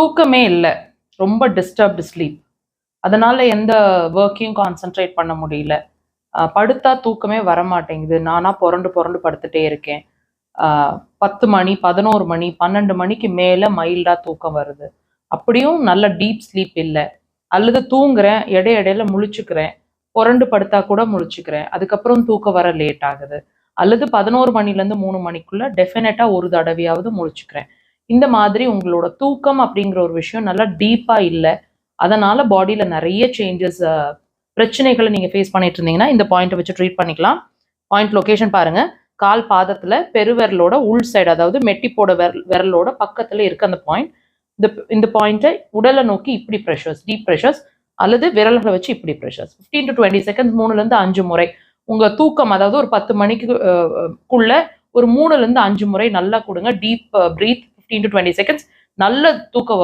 தூக்கமே இல்லை, ரொம்ப டிஸ்டர்ப்டு ஸ்லீப். அதனால எந்த ஒர்க்கையும் கான்சென்ட்ரேட் பண்ண முடியல. படுத்தா தூக்கமே வரமாட்டேங்குது. நானா புரண்டு புரண்டு படுத்துட்டே இருக்கேன். 10 மணி, 11 மணி, 12 மணிக்கு மேல மைல்டா தூக்கம் வருது. அப்படியும் நல்ல டீப் ஸ்லீப் இல்ல. அல்லது தூங்குறேன், இடையில முழிச்சுக்கிறேன். புரண்டு படுத்தா கூட முழிச்சுக்கிறேன். அதுக்கப்புறம் தூக்கம் வர லேட் ஆகுது. அல்லது 11 மணிலேருந்து 3 மணிக்குள்ள டெஃபினட்டா ஒரு தடவையாவது முழிச்சுக்கிறேன். இந்த மாதிரி உங்களோட தூக்கம் அப்படிங்கிற ஒரு விஷயம் நல்லா டீப்பா இல்ல. அதனால பாடியில நிறைய சேஞ்சஸ், பிரச்சனைகளை நீங்க ஃபேஸ் பண்ணிட்டு இருந்தீங்கன்னா இந்த பாயிண்ட்டை வச்சு ட்ரீட் பண்ணிக்கலாம். பாயிண்ட் லொகேஷன் பாருங்க. கால் பாதத்துல பெருவிரலோட உள் சைடு, அதாவது மெட்டிப்போட விரலோட பக்கத்துல இருக்கு அந்த பாயிண்ட். இந்த பாயிண்ட்டை உடலை நோக்கி இப்படி ப்ரெஷர்ஸ், டீப் ப்ரெஷர்ஸ், அல்லது விரல்களை வச்சு இப்படி ப்ரெஷர்ஸ் 15 to 20 செகண்ட்ஸ் 3லேருந்து 5 முறை. உங்க தூக்கம், அதாவது ஒரு 10 மணிக்குள்ள ஒரு 3லேருந்து 5 முறை நல்லா கொடுங்க. Deep breath 15 to 20 seconds. நல்ல தூக்கம்